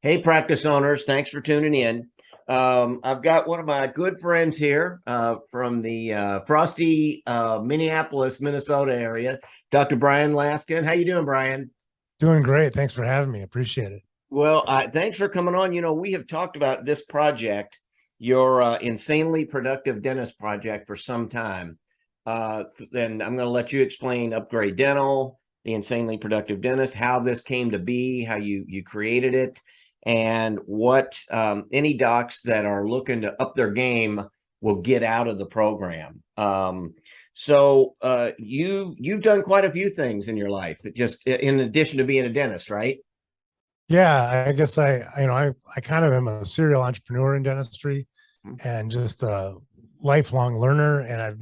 Hey, practice owners, thanks for tuning in. I've got one of my good friends here from the frosty Minneapolis, Minnesota area, Dr. Bryan Laskin. How you doing, Bryan? Doing great. Thanks for having me. Appreciate it. Well, thanks for coming on. We have talked about this project, your insanely productive dentist project, for some time. And I'm going to let you explain Upgrade Dental, the insanely productive dentist, how this came to be, how you created it, and what any docs that are looking to up their game will get out of the program. So you've done quite a few things in your life, just in addition to being a dentist, right? Yeah, I guess I kind of am a serial entrepreneur in dentistry and just a lifelong learner. And I've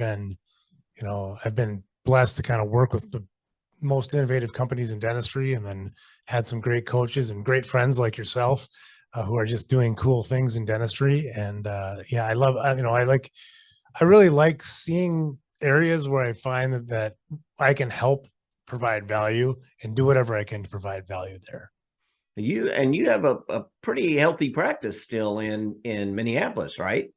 been blessed to kind of work with the most innovative companies in dentistry, and then had some great coaches and great friends like yourself who are just doing cool things in dentistry. And yeah, I love, I really like seeing areas where I find that I can help provide value and do whatever I can to provide value there. You have a pretty healthy practice still in Minneapolis, right?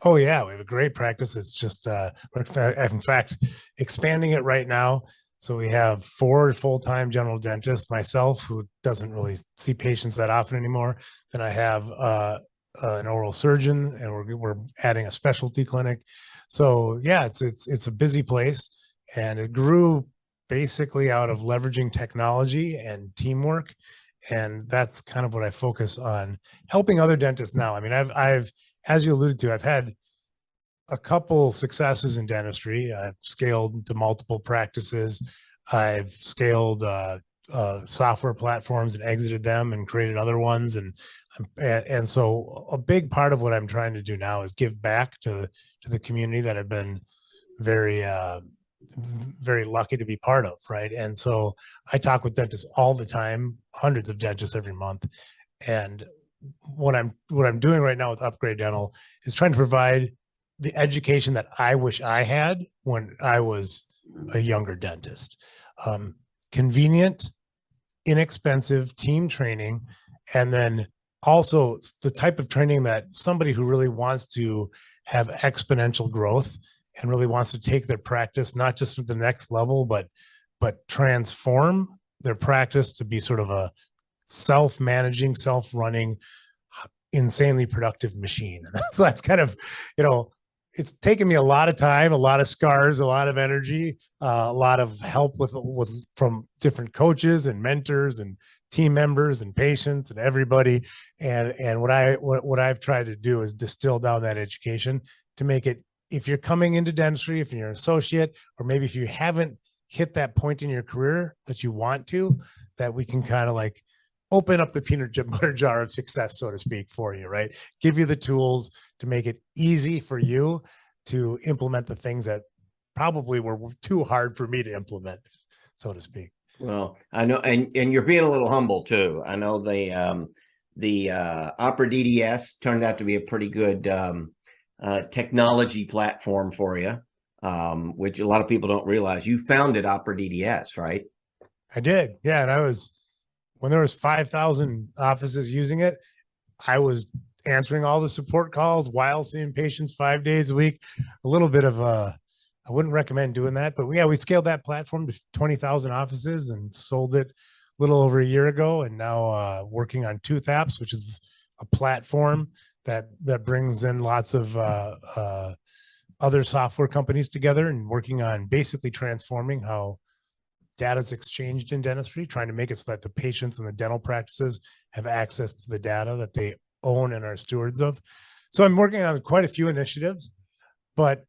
Oh yeah, we have a great practice. It's just we're in fact expanding it right now. So we have four full-time general dentists, myself, who doesn't really see patients that often anymore. Then I have an oral surgeon, and we're adding a specialty clinic. So yeah, it's a busy place, and it grew basically out of leveraging technology and teamwork, and that's kind of what I focus on, helping other dentists now. I mean, I've as you alluded to, I've had a couple successes in dentistry. I've scaled to multiple practices. I've scaled software platforms and exited them and created other ones. And so a big part of what I'm trying to do now is give back to the community that I've been very very lucky to be part of, right? And so I talk with dentists all the time, hundreds of dentists every month, and what I'm doing right now with Upgrade Dental is trying to provide the education that I wish I had when I was a younger dentist. Um, Convenient, inexpensive team training, and then also the type of training that somebody who really wants to have exponential growth and really wants to take their practice not just to the next level, but transform their practice to be sort of a self-managing, self-running, insanely productive machine. And that's kind of, you know, it's taken me a lot of time, a lot of scars, a lot of energy, a lot of help with from different coaches and mentors and team members and patients and everybody. And what I've tried to do is distill down that education to make it, if you're coming into dentistry, if you're an associate, or maybe if you haven't hit that point in your career that you want to, that we can kind of like open up the peanut butter jar of success, so to speak, for you, right? Give you the tools to make it easy for you to implement the things that probably were too hard for me to implement, so to speak. Well, I know, and you're being a little humble too. I know the Opera DDS turned out to be a pretty good technology platform for you, which a lot of people don't realize. You founded Opera DDS, right? I did. Yeah. And I was, when there was 5,000 offices using it, I was answering all the support calls while seeing patients 5 days a week. A little bit of I wouldn't recommend doing that, but yeah, we scaled that platform to 20,000 offices and sold it a little over a year ago. And now working on Tooth Apps, which is a platform that brings in lots of other software companies together, and working on basically transforming how data is exchanged in dentistry, trying to make it so that the patients and the dental practices have access to the data that they own and are stewards of. So I'm working on quite a few initiatives, but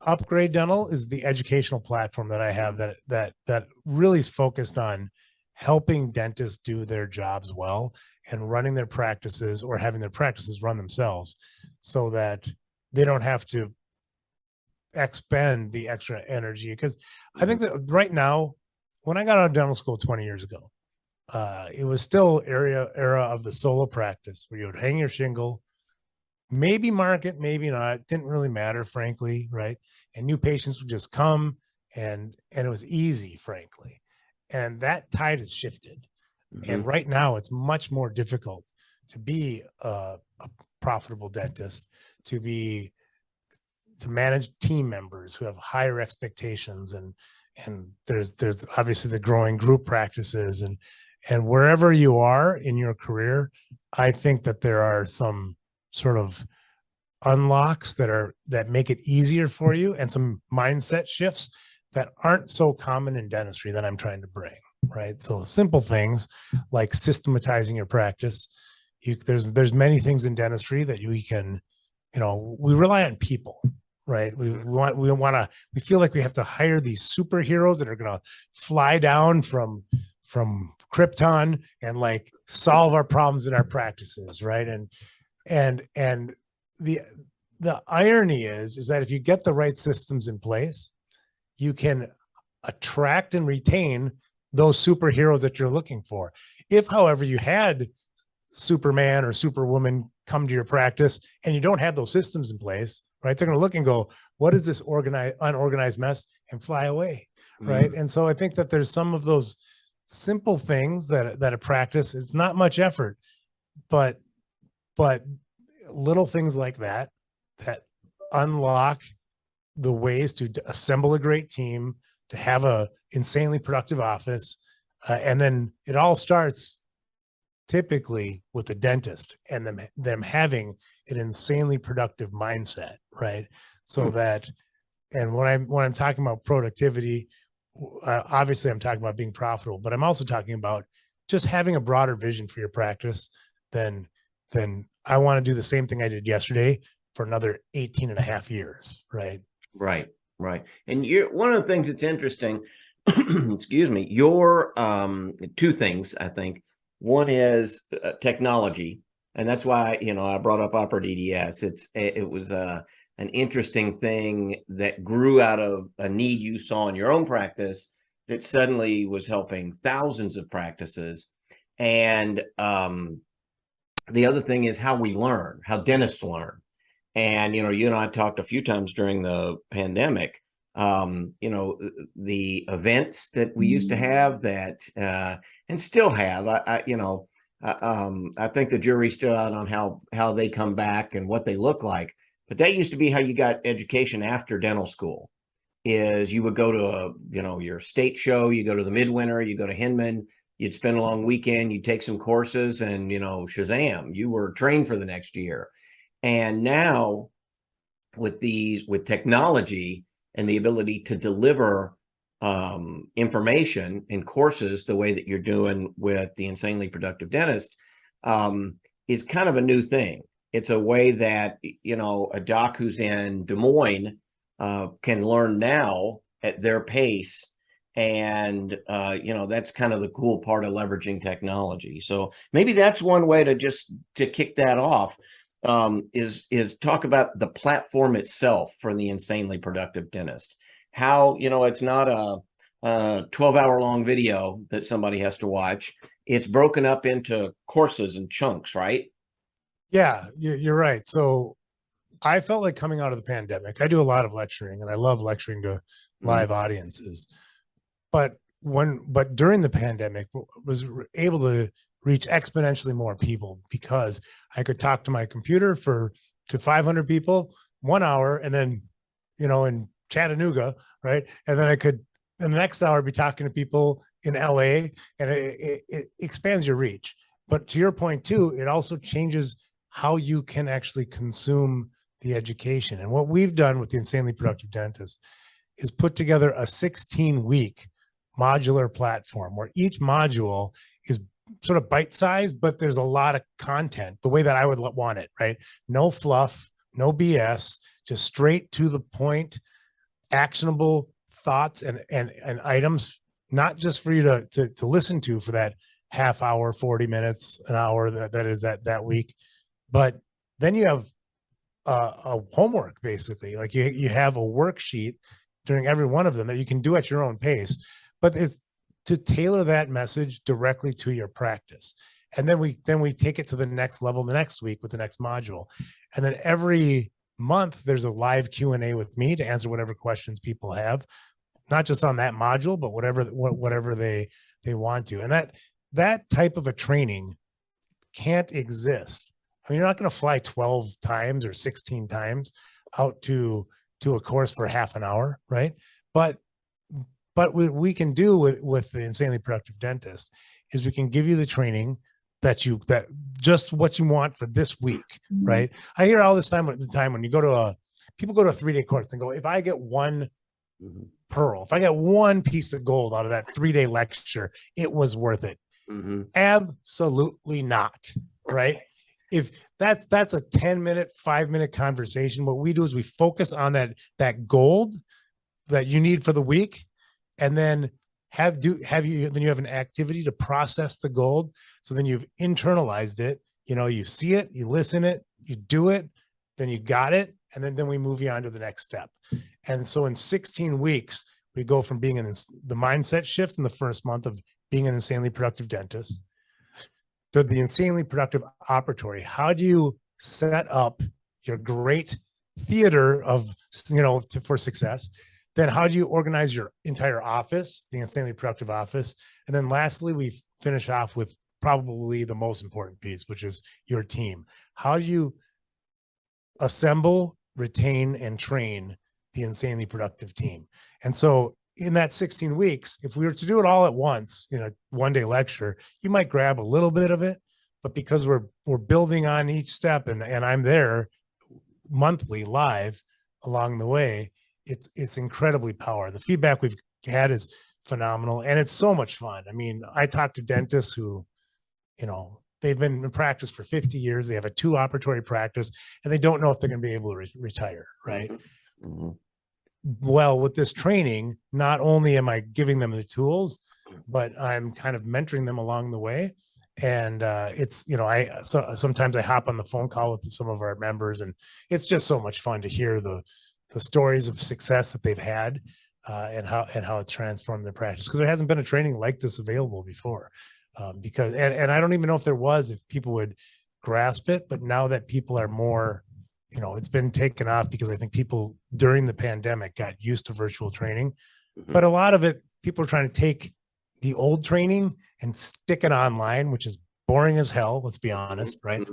Upgrade Dental is the educational platform that I have that really is focused on helping dentists do their jobs well and running their practices, or having their practices run themselves, so that they don't have to expend the extra energy. Because I think that right now, when I got out of dental school 20 years ago, it was still era of the solo practice where you would hang your shingle, maybe market, maybe not. It didn't really matter, frankly, right? And new patients would just come, and it was easy, frankly. And that tide has shifted. And right now it's much more difficult to be a profitable dentist, to manage team members who have higher expectations, and there's obviously the growing group practices, and wherever you are in your career, I think that there are some sort of unlocks that make it easier for you, and some mindset shifts that aren't so common in dentistry that I'm trying to bring, right? So simple things like systematizing your practice. There's many things in dentistry that we can, we rely on people, right? We feel like we have to hire these superheroes that are going to fly down from Krypton and like solve our problems in our practices, right? And the irony is that if you get the right systems in place, you can attract and retain those superheroes that you're looking for. If, however, you had Superman or Superwoman come to your practice and you don't have those systems in place, right? They're going to look and go, what is this unorganized mess, and fly away, right? And so I think that there's some of those simple things that a practice, it's not much effort, but little things like that unlock the ways to assemble a great team, to have a insanely productive office. And then it all starts typically with the dentist and them having an insanely productive mindset, right? So that, and when I'm talking about productivity, obviously I'm talking about being profitable, but I'm also talking about just having a broader vision for your practice than I want to do the same thing I did yesterday for another 18 and a half years, right? Right. And one of the things that's interesting, excuse me, your two things, I think. One is technology, and that's why I brought up Opera DDS. It was an interesting thing that grew out of a need you saw in your own practice that suddenly was helping thousands of practices. And the other thing is how we learn, how dentists learn. And you and I talked a few times during the pandemic. The events that we used to have that and still have. I think the jury's still out on how they come back and what they look like. But that used to be how you got education after dental school. Is you would go to your state show, you go to the midwinter, you go to Hinman, you'd spend a long weekend, you'd take some courses, and shazam, you were trained for the next year. And now with technology and the ability to deliver information in courses the way that you're doing with the Insanely Productive Dentist is kind of a new thing. It's a way that, a doc who's in Des Moines can learn now at their pace. And, that's kind of the cool part of leveraging technology. So maybe that's one way to kick that off. Is talk about the platform itself for the Insanely Productive Dentist. How, it's not a 12-hour long video that somebody has to watch. It's broken up into courses and chunks, right? Yeah, you're right. So I felt like coming out of the pandemic, I do a lot of lecturing and I love lecturing to live audiences. But during the pandemic, was able to reach exponentially more people because I could talk to my computer to 500 people 1 hour, and then, in Chattanooga, right? And then I could, in the next hour, be talking to people in LA, and it expands your reach. But to your point too, it also changes how you can actually consume the education. And what we've done with the Insanely Productive Dentist is put together a 16-week modular platform where each module is sort of bite-sized, but there's a lot of content the way that I would want it, right? No fluff, no BS, just straight to the point, actionable thoughts and items, not just for you to listen to for that half hour, 40 minutes, an hour that is that week, but then you have a homework, basically. Like you have a worksheet during every one of them that you can do at your own pace, but it's to tailor that message directly to your practice. And then we take it to the next level the next week with the next module. And then every month there's a live Q&A with me to answer whatever questions people have, not just on that module, but whatever they want to. And that type of a training can't exist. I mean, you're not going to fly 12 times or 16 times out to a course for half an hour, right? But what we can do with the insanely productive dentist is we can give you the training that just what you want for this week, right? I hear all this time at the time when you go to people go to a 3-day course and go, if I get one pearl, if I get one piece of gold out of that 3-day lecture, it was worth it. Absolutely not, right? If that's a 10-minute, 5-minute conversation, what we do is we focus on that gold that you need for the week, and then you have an activity to process the gold. So then you've internalized it. You see it, you listen it, you do it, then you got it, and then we move you on to the next step. And so in 16 weeks, we go from being in the mindset shifts in the first month of being an insanely productive dentist to the insanely productive operatory. How do you set up your great theater of, for success? Then how do you organize your entire office, the insanely productive office? And then lastly, we finish off with probably the most important piece, which is your team. How do you assemble, retain, and train the insanely productive team? And so in that 16 weeks, if we were to do it all at once, 1-day lecture, you might grab a little bit of it, but because we're building on each step and I'm there monthly live along the way, it's incredibly powerful. The feedback we've had is phenomenal, and it's so much fun. I mean, I talk to dentists who, they've been in practice for 50 years. They have a 2-operatory practice, and they don't know if they're going to be able to retire, right? Well, with this training, not only am I giving them the tools, but I'm kind of mentoring them along the way. And sometimes I hop on the phone call with some of our members, and it's just so much fun to hear the stories of success that they've had, and how it's transformed their practice, because there hasn't been a training like this available before. Because I don't even know if there was, if people would grasp it, but now that people are more, it's been taken off because I think people during the pandemic got used to virtual training, but a lot of it, people are trying to take the old training and stick it online, which is boring as hell. Let's be honest. Right.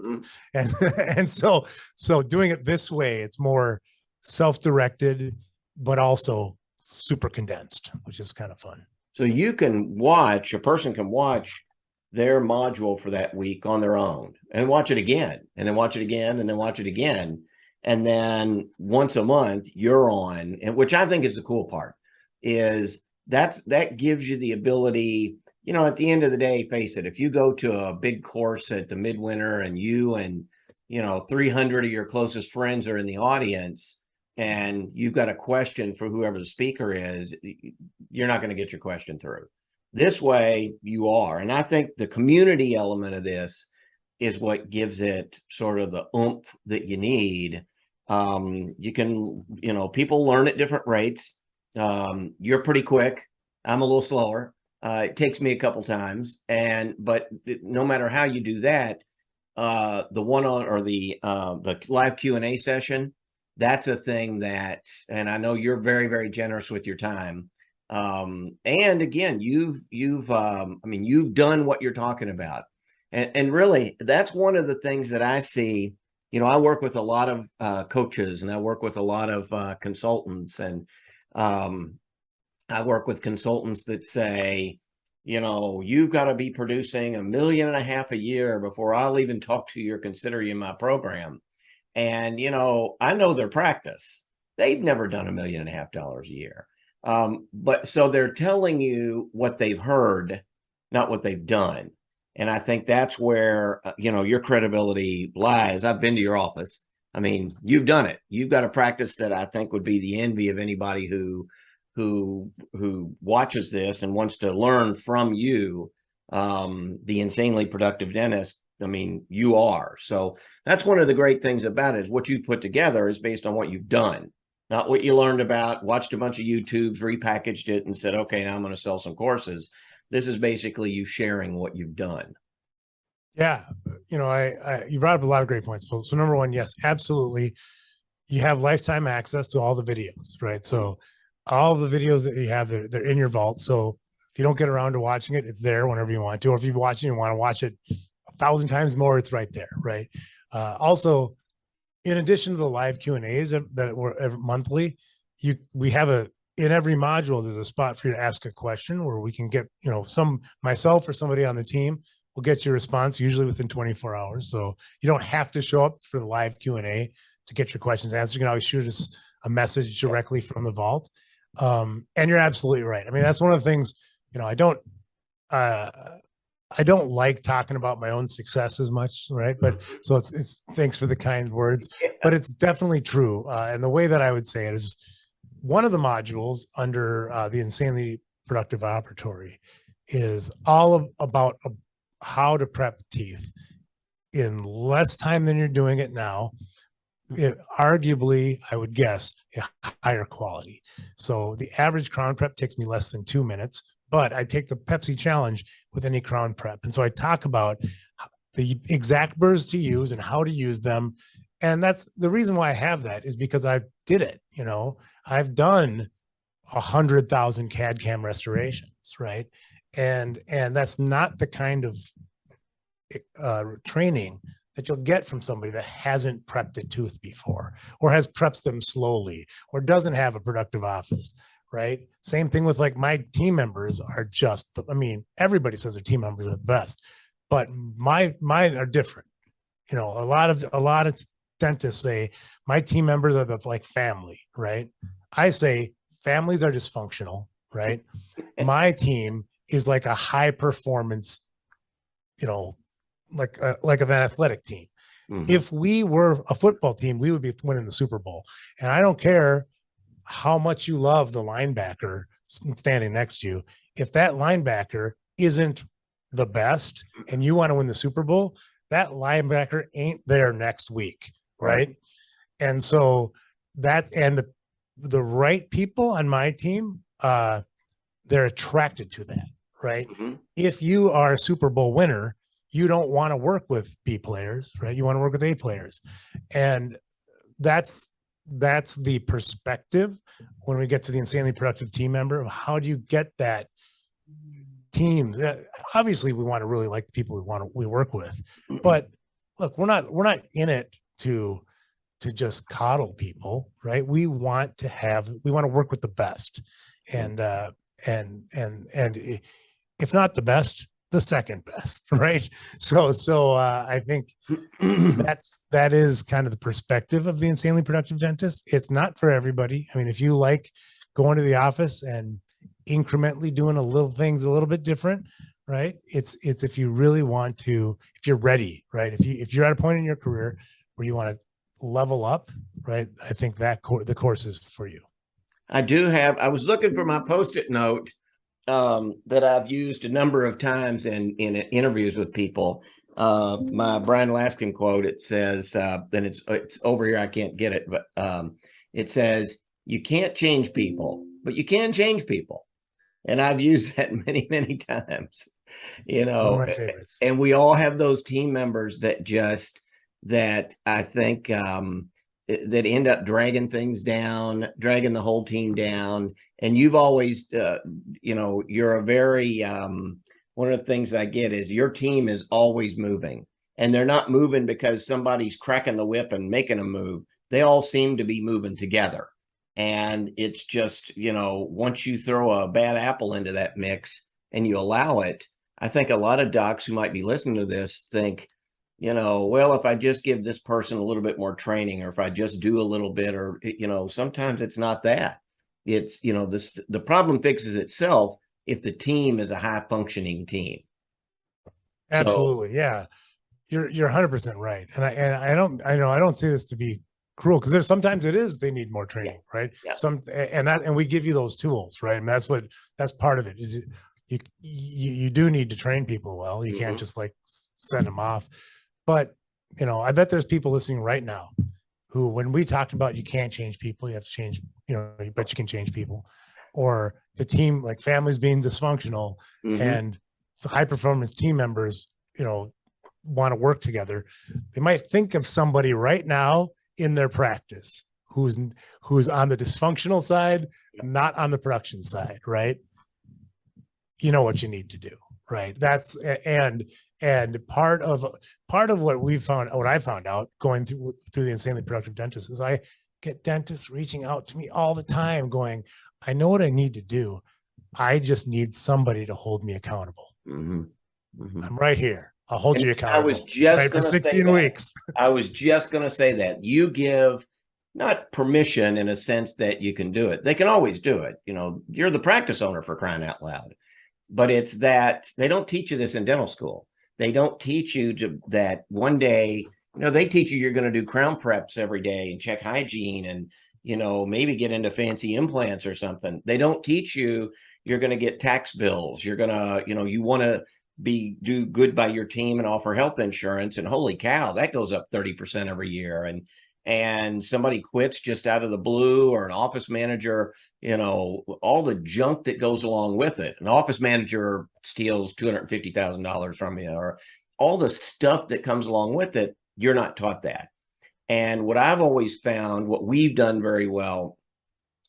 And so doing it this way, it's more self-directed, but also super condensed, which is kind of fun. So a person can watch their module for that week on their own and watch it again, and then watch it again, and then watch it again. And then once a month you're on, and which I think is the cool part, is that gives you the ability, at the end of the day, face it, if you go to a big course at the midwinter and 300 of your closest friends are in the audience, and you've got a question for whoever the speaker is, you're not going to get your question through. This way you are. And I think the community element of this is what gives it sort of the oomph that you need. You can, people learn at different rates. You're pretty quick. I'm a little slower. It takes me a couple times. But no matter how you do that, the live Q&A session, that's a thing and I know you're very, very generous with your time. And again, you've done what you're talking about. And really, that's one of the things that I see. I work with a lot of coaches, and I work with a lot of consultants, and I work with consultants that say, you've got to be producing $1.5 million a year before I'll even talk to you or consider you in my program. And, I know their practice. They've never done $1.5 million a year. But so they're telling you what they've heard, not what they've done. And I think that's where, your credibility lies. I've been to your office. I mean, you've done it. You've got a practice that I think would be the envy of anybody who watches this and wants to learn from you, the insanely productive dentist. I mean, you are. So that's one of the great things about it, is what you put together is based on what you've done, not what you learned about, watched a bunch of YouTubes, repackaged it, and said, okay, now I'm going to sell some courses. This is basically you sharing what you've done. Yeah. You brought up a lot of great points. So number one, yes, absolutely. You have lifetime access to all the videos, right? So all the videos that you have, they're in your vault. So If you don't get around to watching it, it's there whenever you want to, or if you watch it, you want to watch it 1,000 times more, it's right there. Right. Also, in addition to the live Q&As that were monthly, we have in every module, there's a spot for you to ask a question where we can get, myself or somebody on the team will get your response usually within 24 hours. So you don't have to show up for the live Q&A to get your questions answered. You can always shoot us a message directly from the vault. And you're absolutely right. I mean, that's one of the things, I don't like talking about my own success as much, right? But so it's thanks for the kind words, but it's definitely true. And the way that I would say it is one of the modules under the Insanely Productive Operatory is all about how to prep teeth in less time than you're doing it now. Arguably, I would guess, a higher quality. So the average crown prep takes me less than 2 minutes, but I take the Pepsi challenge with any crown prep. And so I talk about the exact burrs to use and how to use them. And that's the reason why I have that is because I did it. I've done 100,000 CAD CAM restorations, right? And that's not the kind of training that you'll get from somebody that hasn't prepped a tooth before, or has preps them slowly, or doesn't have a productive office, right? Same thing with like my team members are everybody says their team members are the best, but mine are different. A lot of dentists say my team members are like family, right? I say families are dysfunctional, right? My team is like a high performance, like an athletic team. Mm-hmm. If we were a football team, we would be winning the Super Bowl. And I don't care how much you love the linebacker standing next to you. If that linebacker isn't the best and you want to win the Super Bowl, that linebacker ain't there next week. Right. And so the right people on my team, they're attracted to that. Right. Mm-hmm. If you are a Super Bowl winner, you don't want to work with B players, right? You want to work with A players. And that's the perspective when we get to the insanely productive team member of how do you get that teams. Obviously we want to really like the people we work with, but look, we're not in it to just coddle people, right? We want to work with the best, and if not the best, the second best, right? So I think that is kind of the perspective of the insanely productive dentist. It's not for everybody. I mean, if you like going to the office and incrementally doing things a little bit different, right? It's if you really want to, if you're ready, right? If you're at a point in your career where you want to level up, right? I think that the course is for you. I was looking for my Post-it note that I've used a number of times in interviews with people. My Bryan Laskin quote, it says, then it's over here, I can't get it, but it says, you can't change people, but you can change people. And I've used that many, many times, One of my favorites. And we all have those team members that I think that end up dragging things down, dragging the whole team down. And you've always, you're a very, one of the things I get is your team is always moving, and they're not moving because somebody's cracking the whip and making a move. They all seem to be moving together. And it's just, once you throw a bad apple into that mix and you allow it, I think a lot of docs who might be listening to this think, well, if I just give this person a little bit more training, or if I just do a little bit, or, sometimes it's not that. It's, the problem fixes itself if the team is a high functioning team. Absolutely. So, yeah. You're 100% right. And I don't say this to be cruel, because sometimes it is, they need more training, right? Yeah. And we give you those tools, right? And that's part of it is you do need to train people well. You can't just like send them off. But, I bet there's people listening right now who, when we talked about you can't change people, you have to change, but you can change people, or the team, like families being dysfunctional, and the high performance team members, want to work together. They might think of somebody right now in their practice who's on the dysfunctional side, not on the production side, right? you know what you need to do, right? That's and part of what I found out going through the Insanely Productive Dentist is I get dentists reaching out to me all the time going, I know what I need to do. I just need somebody to hold me accountable. Mhm. Mhm. I'm right here. I'll hold And you I was accountable. just Right for going to say 16 that. weeks. I was just going to say that you give not permission in a sense that you can do it. They can always do it. You know, you're the practice owner for crying out loud. But it's that they don't teach you this in dental school. They don't teach you that one day, they teach you you're going to do crown preps every day and check hygiene and, maybe get into fancy implants or something. They don't teach you you're going to get tax bills. You're going to, you want to do good by your team and offer health insurance. And holy cow, that goes up 30% every year. And somebody quits just out of the blue, or an office manager, all the junk that goes along with it. An office manager steals $250,000 from you, or all the stuff that comes along with it. You're not taught that. And what I've always found, what we've done very well,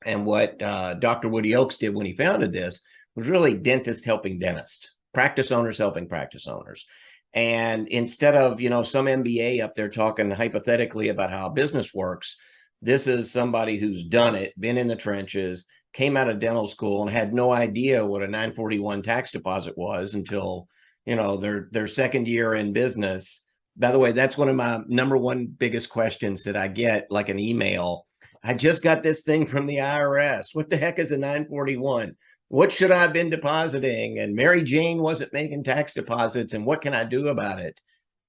and what Dr. Woody Oakes did when he founded this, was really dentist helping dentist, practice owners helping practice owners. And instead of, some MBA up there talking hypothetically about how business works, this is somebody who's done it, been in the trenches, came out of dental school and had no idea what a 941 tax deposit was until, their second year in business. By the way, that's one of my number one biggest questions that I get, like an email. I just got this thing from the IRS. What the heck is a 941? What should I have been depositing? And Mary Jane wasn't making tax deposits. And what can I do about it?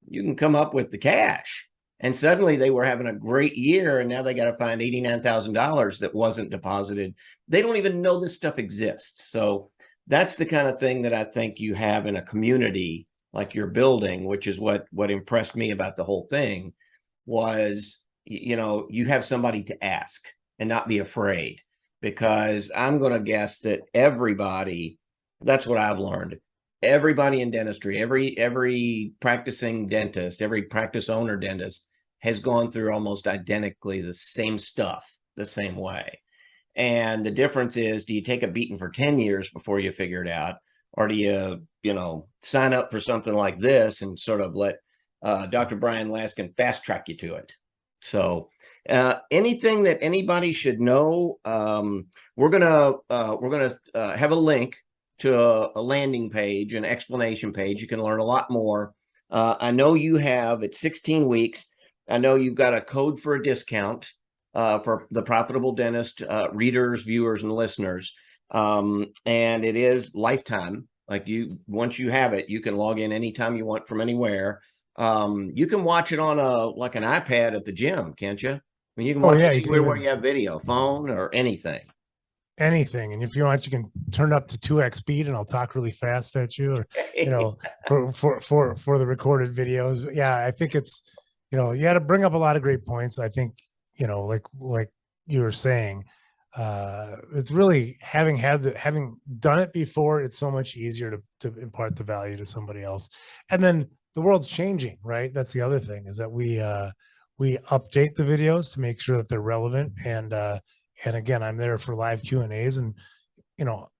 You can come up with the cash. And suddenly they were having a great year. And now they got to find $89,000 that wasn't deposited. They don't even know this stuff exists. So that's the kind of thing that I think you have in a community like you're building, which is what impressed me about the whole thing was, you have somebody to ask and not be afraid, because I'm going to guess that everybody, that's what I've learned. Everybody in dentistry, every practicing dentist, every practice owner dentist has gone through almost identically the same stuff the same way. And the difference is, do you take a beating for 10 years before you figure it out? Or do you, sign up for something like this and sort of let Dr. Bryan Laskin fast track you to it? So anything that anybody should know, we're gonna have a link to a landing page, an explanation page. You can learn a lot more. I know you have, it's 16 weeks. I know you've got a code for a discount for the Profitable Dentist readers, viewers, and listeners. And it is lifetime. Like, once you have it, you can log in anytime you want from anywhere. You can watch it on an iPad at the gym, can't you? I mean, you can watch it anywhere where you have video, phone, or anything. Anything. And if you want, you can turn up to 2x speed and I'll talk really fast at you, or for the recorded videos. Yeah, I think it's, you got to bring up a lot of great points. I think, like you were saying, it's really having done it before, it's so much easier to impart the value to somebody else. And then the world's changing, right? That's the other thing, is that we update the videos to make sure that they're relevant. And again, I'm there for live Q&As, and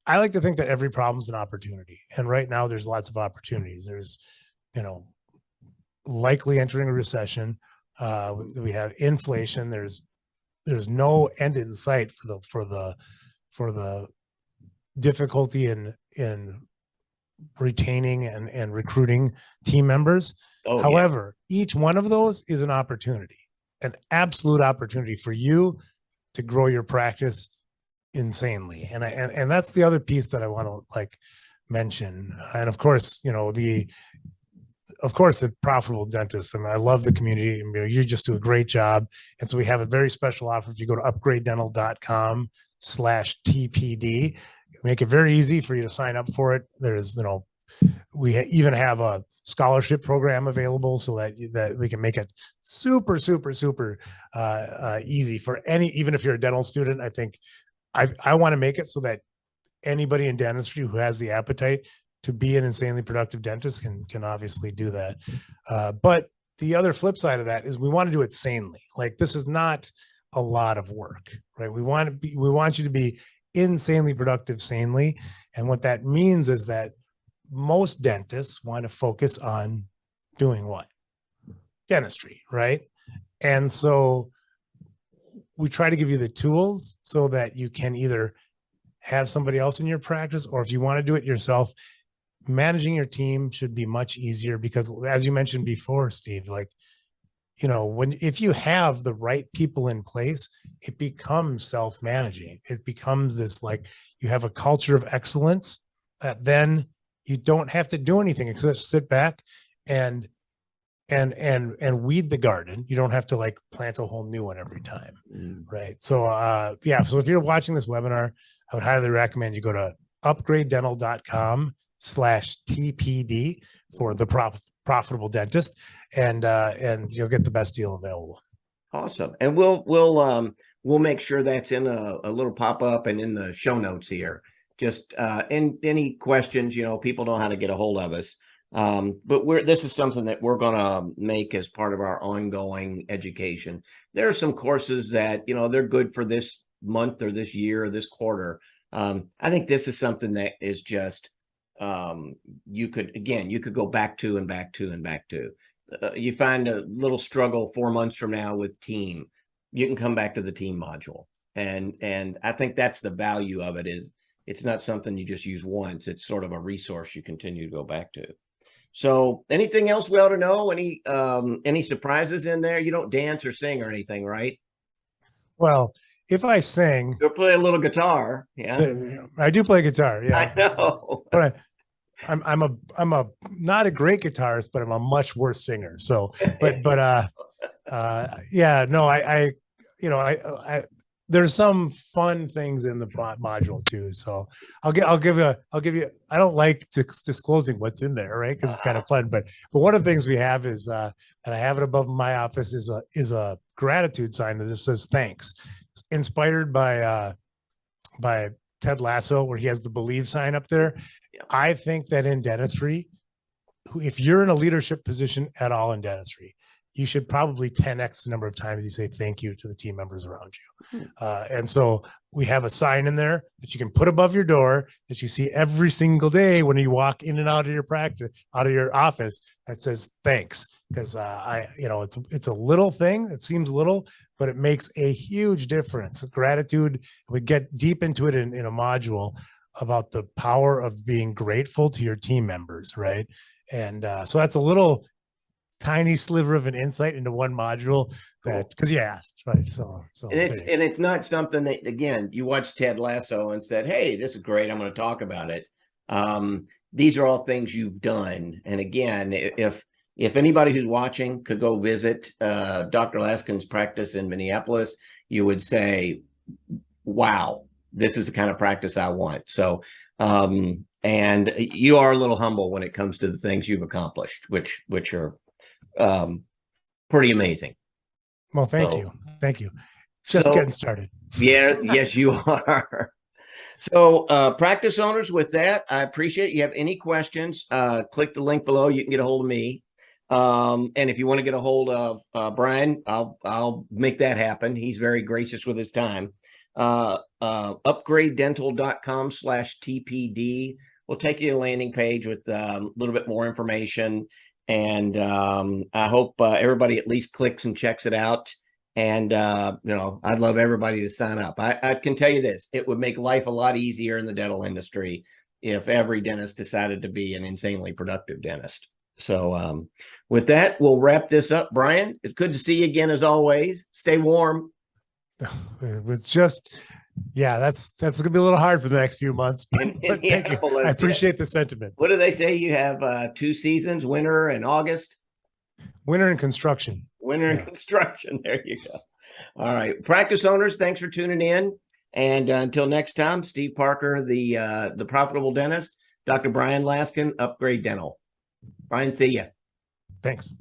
I like to think that every problem is an opportunity. And right now there's lots of opportunities. There's, likely entering a recession. We have inflation. There's no end in sight for the difficulty in retaining and recruiting team members. Oh, however, each one of those is an opportunity, an absolute opportunity for you to grow your practice insanely. And that's the other piece that I want to mention. And of course, the Profitable Dentist. I mean, I love the community. You just do a great job. And so we have a very special offer. If you go to upgradedental.com/TPD, make it very easy for you to sign up for it. There's, we even have a scholarship program available so that we can make it super, super, super easy for even if you're a dental student. I think I want to make it so that anybody in dentistry who has the appetite to be an insanely productive dentist can obviously do that. But the other flip side of that is we want to do it sanely. Like, this is not a lot of work, right? We want you to be insanely productive sanely. And what that means is that most dentists want to focus on doing what? Dentistry, right? And so we try to give you the tools so that you can either have somebody else in your practice, or if you want to do it yourself, managing your team should be much easier because, as you mentioned before, Steve, like, if you have the right people in place, it becomes self-managing. It becomes this, like, you have a culture of excellence that then you don't have to do anything except sit back and weed the garden. You don't have to like plant a whole new one every time. Right. So so if you're watching this webinar, I would highly recommend you go to upgradedental.com/TPD for the profitable dentist, and you'll get the best deal available. Awesome. And we'll make sure that's in a little pop-up and in the show notes here. Just and any questions, people know how to get a hold of us. But this is something that we're going to make as part of our ongoing education. There are some courses that, they're good for this month or this year or this quarter. I think this is something that is just, you could go back to and back to and back to. You find a little struggle 4 months from now with team, you can come back to the team module. And I think that's the value of it, is it's not something you just use once. It's sort of a resource you continue to go back to. So anything else we ought to know? Any surprises in there? You don't dance or sing or anything, right? Well, if I sing, you'll play a little guitar. Yeah, I do play guitar. Yeah, I know. But I'm a not a great guitarist, but I'm a much worse singer. So, yeah, no, I there's some fun things in the module too. So I'll give you, I don't like disclosing what's in there, right? Because it's kind of fun. But one of the things we have is, and I have it above my office, is a gratitude sign that just says thanks. It's inspired by Ted Lasso, where he has the believe sign up there. Yeah. I think that in dentistry, if you're in a leadership position at all in dentistry, you should probably 10x the number of times you say thank you to the team members around you. And so we have a sign in there that you can put above your door that you see every single day when you walk in and out of your practice, out of your office, that says thanks. Because it's a little thing. It seems little, but it makes a huge difference. Gratitude, we get deep into it in a module about the power of being grateful to your team members, right? And so that's a little tiny sliver of an insight into one module, that because you asked, right? So and it's not something that, again, you watched Ted Lasso and said, hey, this is great, I'm going to talk about it. These are all things you've done. And again, if anybody who's watching could go visit Dr. Laskin's practice in Minneapolis, you would say, wow, this is the kind of practice I want. So and you are a little humble when it comes to the things you've accomplished, which are pretty amazing. Well, thank you. Just getting started. Yeah, yes, you are. So practice owners, with that, I appreciate it. You have any questions, click the link below. You can get a hold of me. And if you want to get a hold of Bryan, I'll make that happen. He's very gracious with his time. upgradedental.com/TPD will take you to a landing page with a little bit more information. And I hope everybody at least clicks and checks it out. And, I'd love everybody to sign up. I can tell you this, it would make life a lot easier in the dental industry if every dentist decided to be an insanely productive dentist. So with that, we'll wrap this up. Bryan, it's good to see you again, as always. Stay warm. It's just, yeah, that's gonna be a little hard for the next few months, but thank you. I appreciate the sentiment. What do they say? You have 2 seasons, winter and August. Winter and construction. Winter and construction. There you go. All right, practice owners, thanks for tuning in. And until next time, Steve Parker, the profitable dentist, Dr. Bryan Laskin, Upgrade Dental. Bryan, see ya. Thanks.